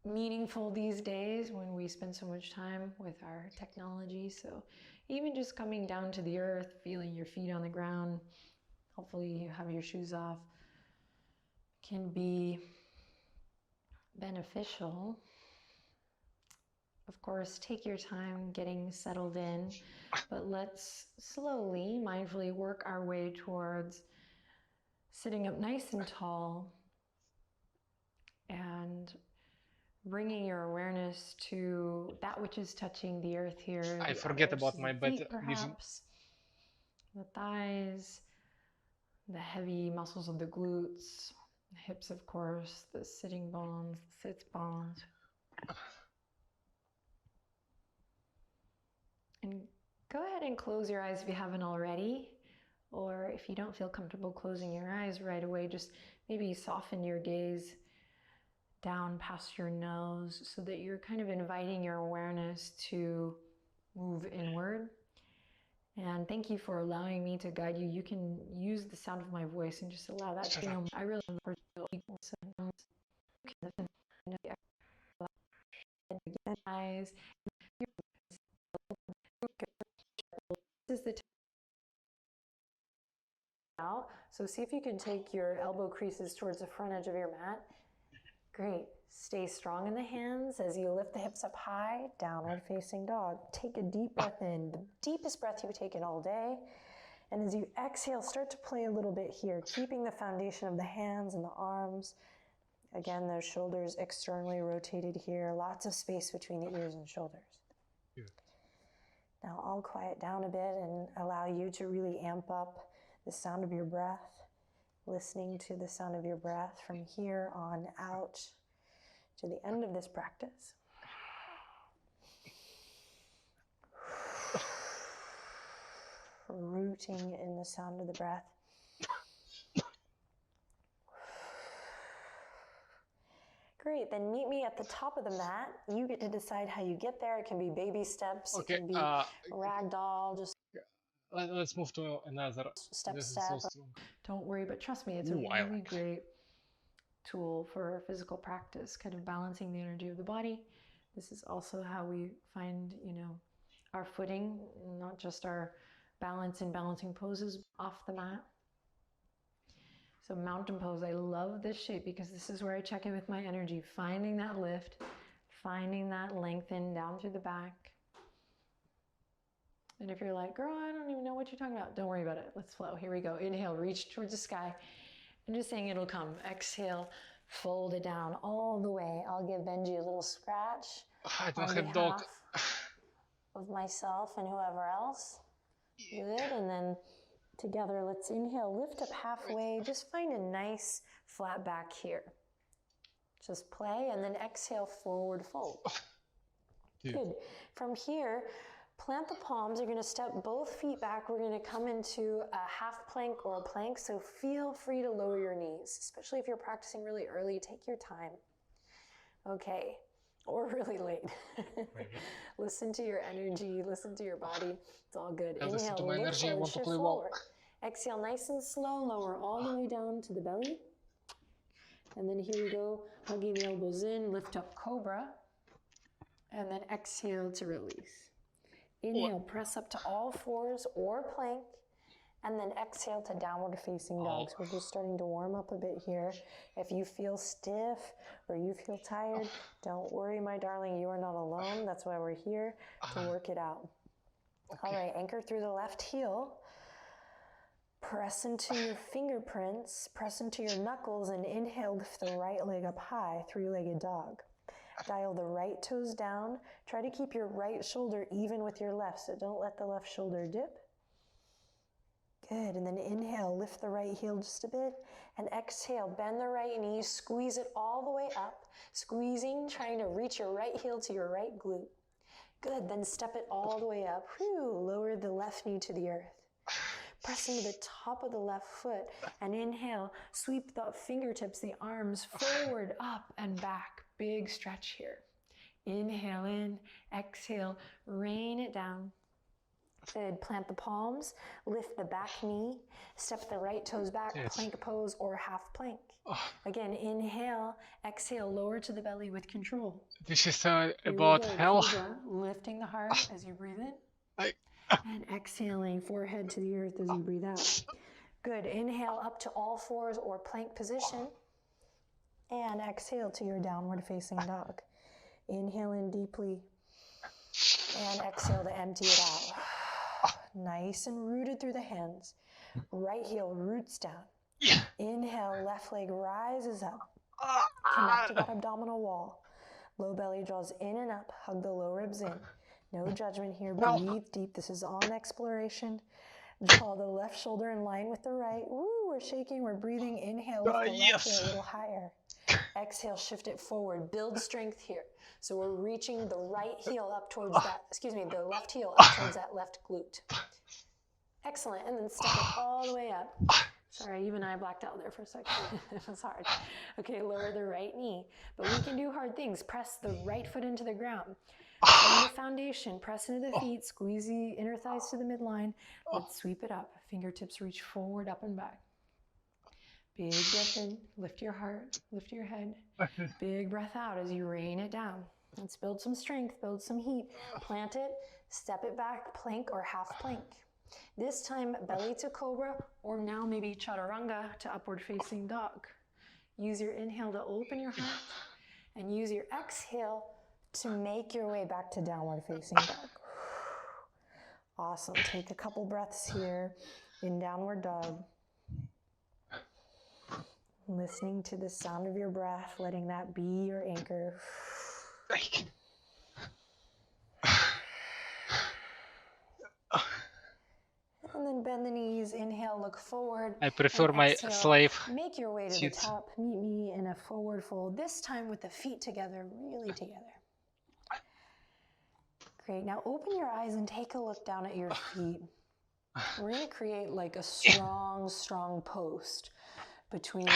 meaningful these days when we spend so much time with our technology. So even just coming down to the earth, feeling your feet on the ground, hopefully you have your shoes off, can be beneficial. Of course, take your time getting settled in, but let's slowly, mindfully work our way towards sitting up nice and tall and bringing your awareness to that which is touching the earth here, I the forget outer about soles my of the bed feet vision. perhaps, the thighs, the heavy muscles of the glutes, the hips of course, the sitting bones, the sits bones. And go ahead and close your eyes if you haven't already, or if you don't feel comfortable closing your eyes right away, just maybe soften your gaze down past your nose so that you're kind of inviting your awareness to move inward. And thank you for allowing me to guide you. You can use the sound of my voice and just allow that to Shut be up. known. I really love personal people, so you can listen to your eyes. This is the time out. So see if you can take your elbow creases towards the front edge of your mat. Great. Stay strong in the hands as you lift the hips up high, downward facing dog. Take a deep breath in, the deepest breath you've taken all day. And as you exhale, start to play a little bit here, keeping the foundation of the hands and the arms. Again, those shoulders externally rotated here. Lots of space between the ears and shoulders. Yeah. Now I'll quiet down a bit and allow you to really amp up the sound of your breath, listening to the sound of your breath from here on out to the end of this practice. Rooting in the sound of the breath. Great, then meet me at the top of the mat. You get to decide how you get there. It can be baby steps, it Okay, can be ragdoll, just let's move to another. step, This is so step. strong. Don't worry, but trust me, it's a Ooh, I really like. great tool for physical practice, kind of balancing the energy of the body. This is also how we find, our footing, not just our balance in balancing poses off the mat. So mountain pose, I love this shape because this is where I check in with my energy, finding that lift, finding that lengthen down through the back. And if you're like, girl, I don't even know what you're talking about, don't worry about it. Let's flow. Here we go. Inhale, reach towards the sky. And just saying it'll come. Exhale, fold it down all the way. I'll give Benji a little scratch I don't on have dog. behalf of myself and whoever else. Good, and then together, let's inhale, lift up halfway. Just find a nice flat back here. Just play, and then exhale, forward fold. Dude. Good. From here, plant the palms. You're going to step both feet back. We're going to come into a half plank or a plank, so feel free to lower your knees, especially if you're practicing really early. Take your time. Okay. Or really late. Listen to your energy, listen to your body. It's all good. Listen to Inhale, my look energy. I forward, want to shift play well. forward. Exhale, nice and slow, lower all the way down to the belly. And then here we go, hugging the elbows in, lift up cobra. And then exhale to release. Inhale, press up to all fours or plank. And then exhale to downward facing dog. So we're just starting to warm up a bit here. If you feel stiff or you feel tired, don't worry, my darling, you are not alone. That's why we're here, to work it out. Okay. All right, anchor through the left heel. Press into your fingerprints, press into your knuckles, and inhale, lift the right leg up high, three-legged dog. Dial the right toes down. Try to keep your right shoulder even with your left, so don't let the left shoulder dip. Good, and then inhale, lift the right heel just a bit, and exhale, bend the right knee, squeeze it all the way up, squeezing, trying to reach your right heel to your right glute. Good, then step it all the way up. Whew, lower the left knee to the earth. Press into the top of the left foot, and inhale, sweep the fingertips, the arms forward, up and back. Big stretch here. Inhale in, exhale, rain it down. Good. Plant the palms, lift the back knee, step the right toes back, Yes. plank pose or half plank. Again, inhale, exhale, lower to the belly with control. This is Here we about go, hell. Cobra, lifting the heart as you breathe in. And exhaling, forehead to the earth as you breathe out. Good. Inhale up to all fours or plank position. And exhale to your downward facing dog. Inhale in deeply. And exhale to empty it out. Nice and rooted through the hands. Right heel roots down. Inhale, left leg rises up. Connect to that abdominal wall. Low belly draws in and up. Hug the low ribs in. No judgment here. Breathe deep. This is on exploration. Draw the left shoulder in line with the right. Woo, we're shaking, we're breathing. Inhale, lift the left heel a little higher. Exhale, shift it forward. Build strength here. So we're reaching the right heel up towards that, the left heel up towards that left glute. Excellent. And then step it all the way up. Sorry, even I blacked out there for a second. It was hard. Okay, lower the right knee. But we can do hard things. Press the right foot into the ground. From the foundation, press into the feet, squeeze the inner thighs to the midline. Let's sweep it up. Fingertips reach forward, up and back. Big breath in, lift your heart, lift your head. Big breath out as you rain it down. Let's build some strength, build some heat. Plant it, step it back, plank or half plank. This time, belly to cobra, or now maybe chaturanga to upward facing dog. Use your inhale to open your heart, and use your exhale to make your way back to downward facing dog. Awesome. Take a couple breaths here in downward dog. Listening to the sound of your breath, letting that be your anchor. And then bend the knees, inhale, look forward. I prefer my exhale, slave. Make your way to Seats. the top. Meet me in a forward fold, this time with the feet together, really together. Great. Now open your eyes and take a look down at your feet. We're going to create like a strong post between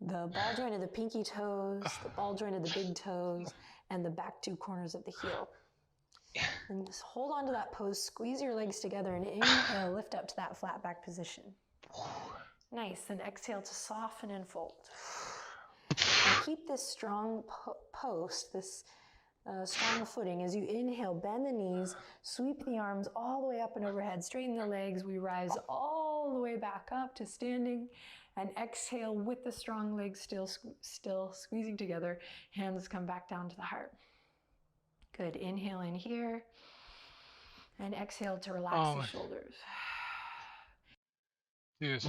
the ball joint of the pinky toes, the ball joint of the big toes, and the back two corners of the heel. And just hold on to that pose, squeeze your legs together, and inhale, lift up to that flat back position. Nice. Then exhale to soften and fold. And keep this strong post, this strong footing. As you inhale, bend the knees, sweep the arms all the way up and overhead, straighten the legs. We rise all the way back up to standing, and exhale with the strong legs still squeezing together. Hands come back down to the heart. Good. Inhale in here, and exhale to relax the shoulders. Dude,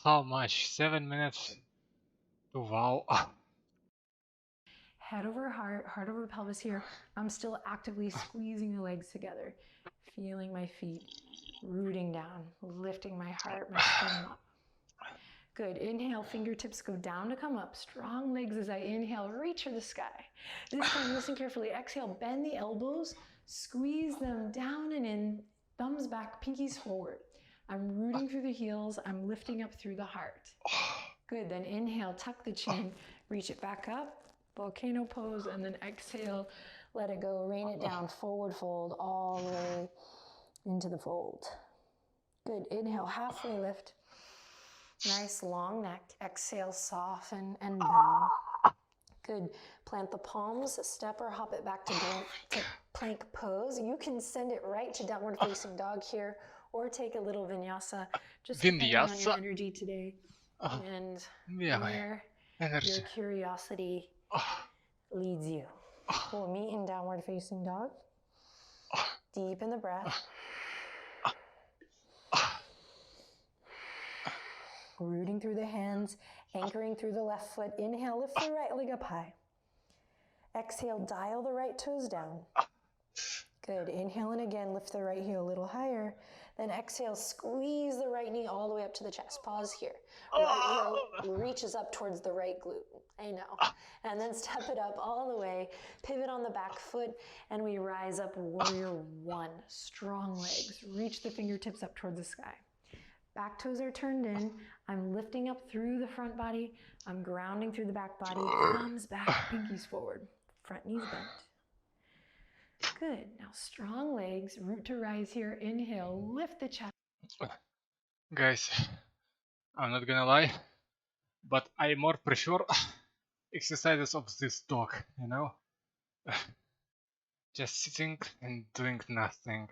how much? 7 minutes? Wow. Head over heart, heart over pelvis here. I'm still actively squeezing the legs together, feeling my feet rooting down, lifting my heart, my sternum up. Good. Inhale, fingertips go down to come up. Strong legs as I inhale, reach for the sky. This time, listen carefully. Exhale, bend the elbows, squeeze them down and in, thumbs back, pinkies forward. I'm rooting through the heels. I'm lifting up through the heart. Good. Then inhale, tuck the chin, reach it back up, volcano pose, and then exhale, let it go, rain it down, forward fold all the way into the fold. Good. Inhale, halfway lift. Nice long neck. Exhale, soften and bend. Good. Plant the palms, step or hop it back to plank pose. You can send it right to downward facing dog here, or take a little vinyasa, just depending on your energy today and where your curiosity leads you. We'll meet in downward facing dog. Deepen the breath. Rooting through the hands, anchoring through the left foot. Inhale, lift the right leg up high. Exhale, dial the right toes down. Good. Inhale in again, lift the right heel a little higher. Then exhale, squeeze the right knee all the way up to the chest. Pause here. Right heel reaches up towards the right glute. I know. And then step it up all the way. Pivot on the back foot, and we rise up, warrior one. Strong legs. Reach the fingertips up towards the sky. Back toes are turned in. I'm lifting up through the front body. I'm grounding through the back body. Thumbs back, pinkies forward. Front knees bent. Good. Now strong legs, root to rise here. Inhale, lift the chest. Guys, I'm not gonna lie, but I more prefer exercises of this dog, you know? Just sitting and doing nothing.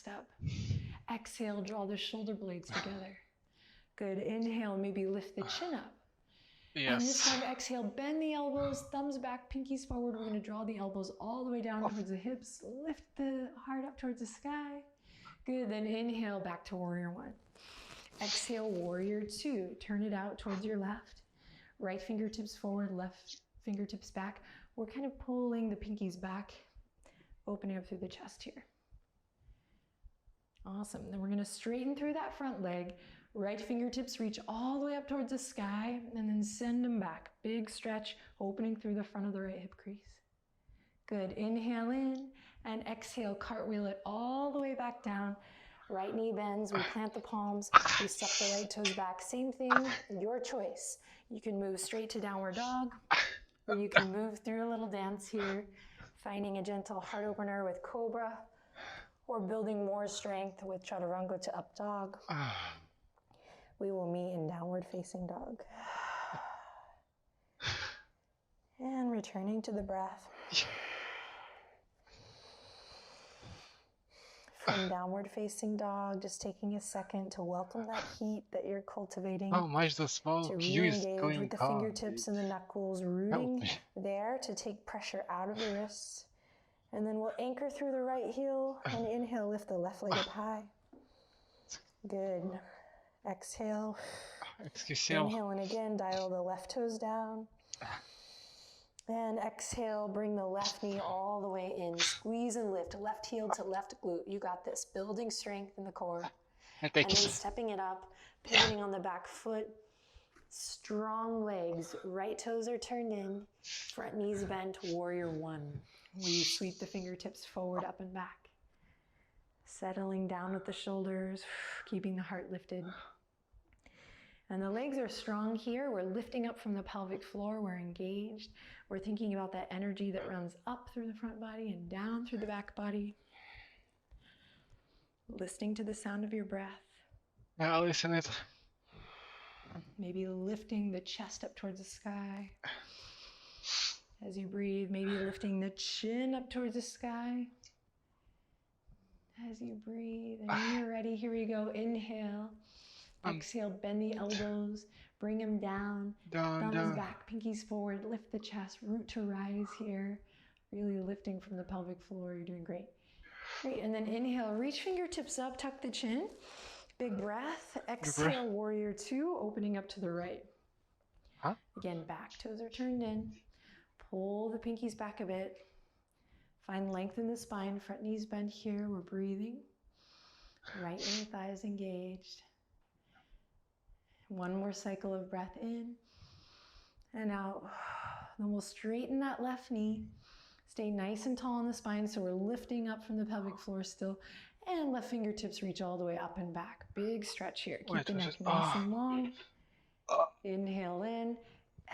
Up. Exhale, draw the shoulder blades together. Good. Inhale, maybe lift the chin up. And this Yes. time, exhale, bend the elbows, thumbs back, pinkies forward. We're going to draw the elbows all the way down towards the hips. Lift the heart up towards the sky. Good. Then inhale, back to warrior one. Exhale, warrior two. Turn it out towards your left. Right fingertips forward, left fingertips back. We're kind of pulling the pinkies back, opening up through the chest here. Awesome. Then we're going to straighten through that front leg. Right fingertips reach all the way up towards the sky and then send them back. Big stretch, opening through the front of the right hip crease. Good. Inhale in and exhale, cartwheel it all the way back down. Right knee bends, we plant the palms, we step the right toes back. Same thing, your choice. You can move straight to downward dog, or you can move through a little dance here, finding a gentle heart opener with cobra, or building more strength with chaturanga to up dog. We will meet in downward facing dog. And returning to the breath. From downward facing dog, just taking a second to welcome that heat that you're cultivating. How much the small to queue is re-engage going with the on, fingertips dude. and the knuckles, rooting there to take pressure out of the wrists. And then we'll anchor through the right heel and inhale, lift the left leg up high. Good. Exhale. Inhale, and again, dial the left toes down. And exhale, bring the left knee all the way in. Squeeze and lift, left heel to left glute. You got this. Building strength in the core. And then stepping it up, pivoting on the back foot. Strong legs. Right toes are turned in. Front knees bent, warrior one. We sweep the fingertips forward, up and back. Settling down with the shoulders, keeping the heart lifted. And the legs are strong here. We're lifting up from the pelvic floor. We're engaged. We're thinking about that energy that runs up through the front body and down through the back body. Listening to the sound of your breath. Yeah, listen it. Maybe lifting the chest up towards the sky. As you breathe, maybe lifting the chin up towards the sky. As you breathe, and when you're ready, here we go. Inhale. Exhale, bend the elbows, bring them down, thumbs back, pinkies forward, lift the chest, root to rise here. Really lifting from the pelvic floor, you're doing great. Great, and then inhale, reach fingertips up, tuck the chin. Big breath, exhale, warrior two, opening up to the right. Again, back toes are turned in. Pull the pinkies back a bit. Find length in the spine, front knees bent here, we're breathing. Right inner thighs engaged. One more cycle of breath in and out. Then we'll straighten that left knee. Stay nice and tall on the spine so we're lifting up from the pelvic floor still. And left fingertips reach all the way up and back. Big stretch here. Keep the neck nice and long. Inhale in.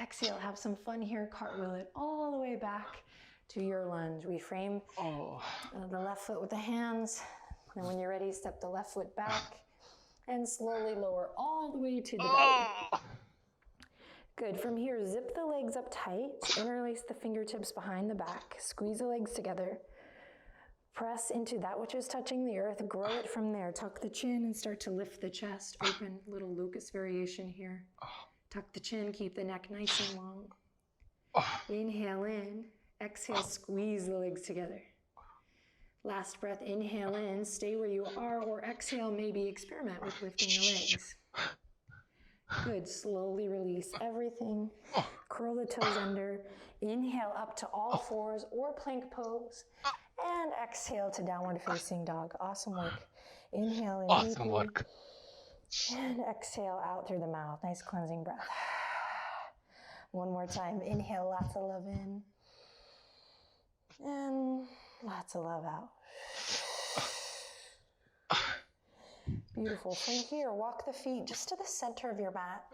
Exhale, have some fun here. Cartwheel it all the way back to your lunge. We frame the left foot with the hands. And when you're ready, step the left foot back. And slowly lower all the way to the belly. Good. From here, zip the legs up tight. Interlace the fingertips behind the back. Squeeze the legs together. Press into that which is touching the earth. Grow it from there. Tuck the chin and start to lift the chest. Open. Little Lucas variation here. Tuck the chin. Keep the neck nice and long. Inhale in. Exhale, squeeze the legs together. Last breath, inhale in, stay where you are, or exhale, maybe experiment with lifting the legs. Good, slowly release everything. Curl the toes under. Inhale up to all fours or plank pose. And exhale to downward facing dog. Awesome work. Inhale in deeply. And exhale out through the mouth. Nice cleansing breath. One more time. Inhale, lots of love in. And lots of love out. Beautiful. From here, walk the feet just to the center of your mat.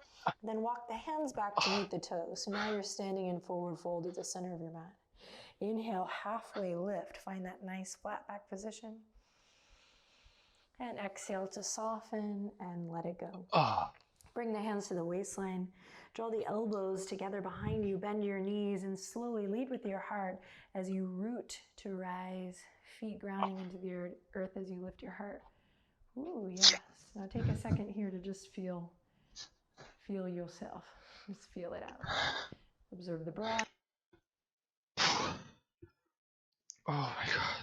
Then walk the hands back to meet the toes. So now you're standing in forward fold at the center of your mat. Inhale, halfway lift. Find that nice flat back position. And exhale to soften and let it go. Oh. Bring the hands to the waistline. Draw the elbows together behind you. Bend your knees and slowly lead with your heart as you root to rise. Feet grounding into the earth as you lift your heart. Ooh, yes. Now take a second here to just feel yourself. Just feel it out. Observe the breath. Oh my God.